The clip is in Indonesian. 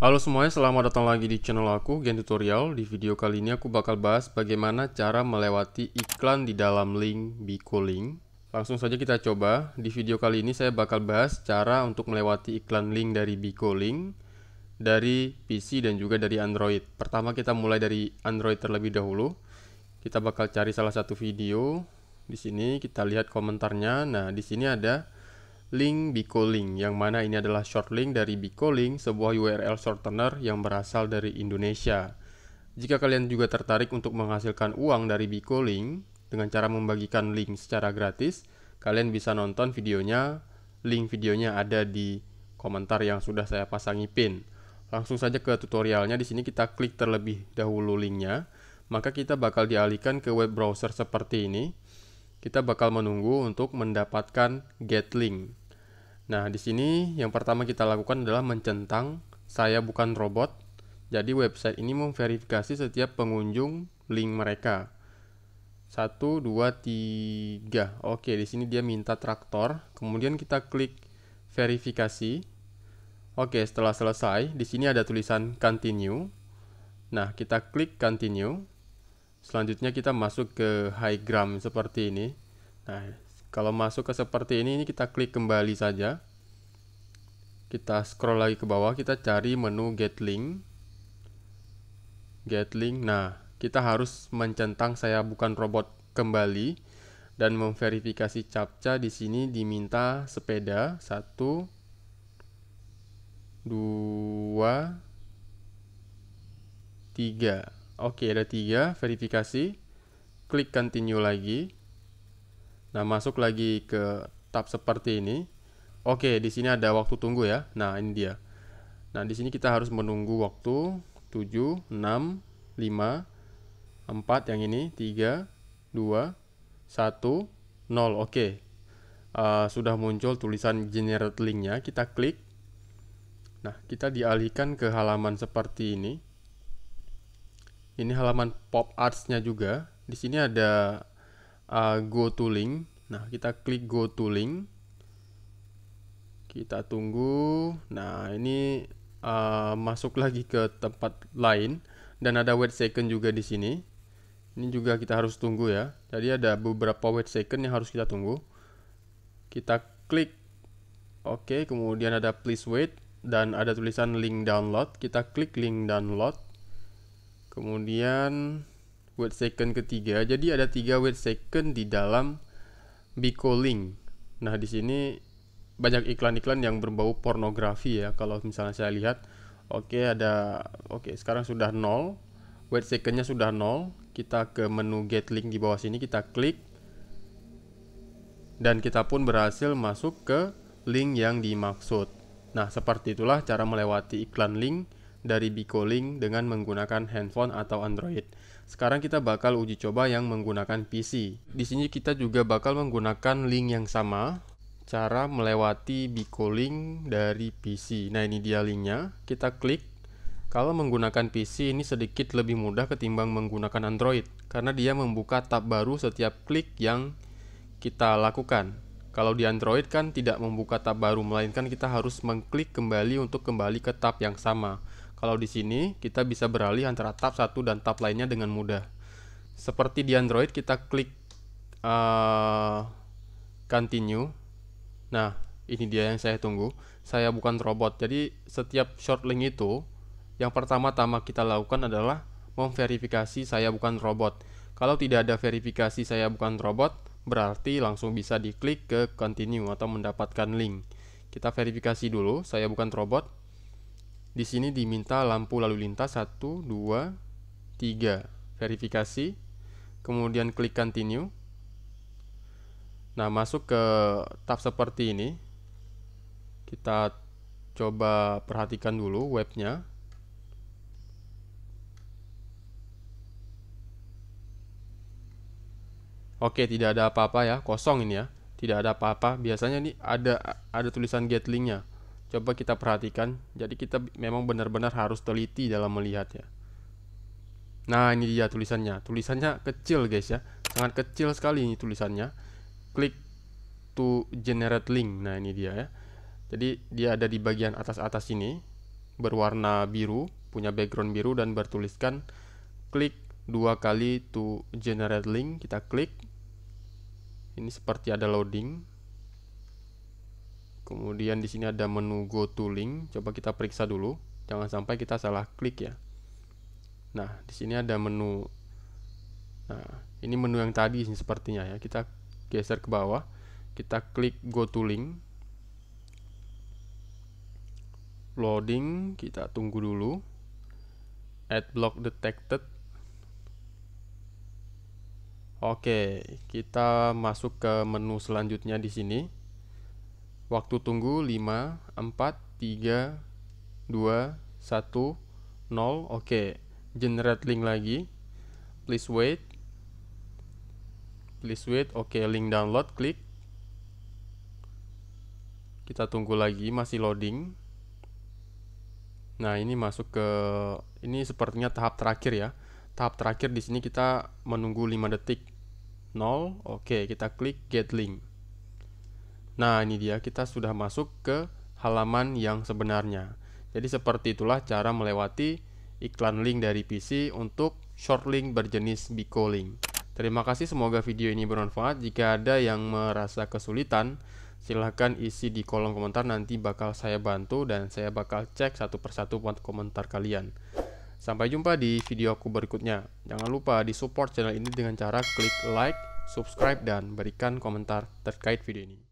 Halo semuanya, selamat datang lagi di channel aku, Gen Tutorial. Di video kali ini aku bakal bahas bagaimana cara melewati iklan di dalam link Biko Link. Langsung saja kita coba. Di video kali ini saya bakal bahas cara untuk melewati iklan link dari Biko Link dari PC dan juga dari Android. Pertama kita mulai dari Android terlebih dahulu. Kita bakal cari salah satu video. Di sini kita lihat komentarnya. Nah, di sini ada link Biko Link, yang mana ini adalah short link dari Biko Link, sebuah URL shortener yang berasal dari Indonesia. Jika kalian juga tertarik untuk menghasilkan uang dari Biko Link dengan cara membagikan link secara gratis, kalian bisa nonton videonya. Link videonya ada di komentar yang sudah saya pasangi pin. Langsung saja ke tutorialnya. Di sini kita klik terlebih dahulu linknya, maka kita bakal dialihkan ke web browser seperti ini. Kita bakal menunggu untuk mendapatkan get link. Nah, di sini yang pertama kita lakukan adalah mencentang "Saya bukan robot". Jadi website ini memverifikasi setiap pengunjung link mereka. 1, 2, 3. Oke, di sini dia minta traktor. Kemudian kita klik verifikasi. Oke, setelah selesai, di sini ada tulisan continue. Nah, kita klik continue. Selanjutnya kita masuk ke Highgram seperti ini. Nah, kalau masuk ke seperti ini kita klik kembali saja. Kita scroll lagi ke bawah, kita cari menu Get Link. Get Link. Nah, kita harus mencentang "Saya bukan robot" kembali dan memverifikasi captcha. Di sini diminta sepeda. 1, 2, 3. Oke, ada 3 verifikasi. Klik continue lagi. Nah, masuk lagi ke tab seperti ini. Oke, di sini ada waktu tunggu ya. Nah, ini dia. Nah, di sini kita harus menunggu waktu 7, 6, 5, 4 yang ini, 3, 2, 1, 0. Oke. Sudah muncul tulisan generate link-nya. Kita klik. Nah, kita dialihkan ke halaman seperti ini. Ini halaman pop arts-nya juga. Di sini ada go to link. Nah, kita klik go to link. Kita tunggu. Nah, ini masuk lagi ke tempat lain dan ada wait second juga di sini. Ini juga kita harus tunggu ya. Jadi ada beberapa wait second yang harus kita tunggu. Kita klik oke, kemudian ada please wait dan ada tulisan link download. Kita klik link download. Kemudian wait second ketiga. Jadi ada 3 wait second di dalam Biko Link. Nah, di sini banyak iklan-iklan yang berbau pornografi ya. Kalau misalnya saya lihat, oke, sekarang sudah 0. Wait second-nya sudah 0. Kita ke menu get link di bawah sini, kita klik. Dan kita pun berhasil masuk ke link yang dimaksud. Nah, seperti itulah cara melewati iklan link dari Biko Link dengan menggunakan handphone atau Android. Sekarang kita bakal uji coba yang menggunakan PC. Di sini kita juga bakal menggunakan link yang sama, cara melewati Biko Link dari PC. Nah, ini dia linknya. Kita klik. Kalau menggunakan PC ini sedikit lebih mudah ketimbang menggunakan Android, karena dia membuka tab baru setiap klik yang kita lakukan. Kalau di Android kan tidak membuka tab baru, melainkan kita harus mengklik kembali untuk kembali ke tab yang sama. Kalau di sini kita bisa beralih antara tab satu dan tab lainnya dengan mudah. Seperti di Android, kita klik continue. Nah, ini dia yang saya tunggu. Saya bukan robot. Jadi setiap short link itu, yang pertama-tama kita lakukan adalah memverifikasi "Saya bukan robot". Kalau tidak ada verifikasi "Saya bukan robot", berarti langsung bisa diklik ke continue atau mendapatkan link. Kita verifikasi dulu "Saya bukan robot". Di sini diminta lampu lalu lintas 1, 2, 3. Verifikasi. Kemudian klik continue. Nah, masuk ke tab seperti ini. Kita coba perhatikan dulu webnya. Oke, tidak ada apa-apa ya, kosong ini ya. Tidak ada apa-apa. Biasanya nih ada tulisan get link-nya. Coba kita perhatikan. Jadi kita memang benar-benar harus teliti dalam melihatnya. Nah, ini dia tulisannya. Tulisannya kecil guys ya. Sangat kecil sekali ini tulisannya. Klik to generate link. Nah, ini dia ya. Jadi dia ada di bagian atas-atas ini. berwarna biru, punya background biru dan bertuliskan klik 2 kali to generate link. Kita klik. Ini seperti ada loading. Kemudian di sini ada menu go to link. Coba kita periksa dulu. Jangan sampai kita salah klik ya. Nah, di sini ada menu. Nah, ini menu yang tadi sih sepertinya ya. Kita geser ke bawah. Kita klik go to link. Loading, kita tunggu dulu. Add block detected. Oke, kita masuk ke menu selanjutnya di sini. Waktu tunggu 5, 4, 3, 2, 1, 0. Oke, generate link lagi. Please wait. Please wait. Oke, link download, klik. Kita tunggu lagi, masih loading. Nah, ini masuk ke, ini sepertinya tahap terakhir ya. Tahap terakhir di sini kita menunggu 5 detik. 0. Oke, kita klik get link. Nah, ini dia, kita sudah masuk ke halaman yang sebenarnya. Jadi seperti itulah cara melewati iklan link dari PC untuk short link berjenis Biko Link. Terima kasih, semoga video ini bermanfaat. Jika ada yang merasa kesulitan, silahkan isi di kolom komentar, nanti bakal saya bantu dan saya bakal cek satu persatu komentar kalian. Sampai jumpa di video aku berikutnya. Jangan lupa di support channel ini dengan cara klik like, subscribe, dan berikan komentar terkait video ini.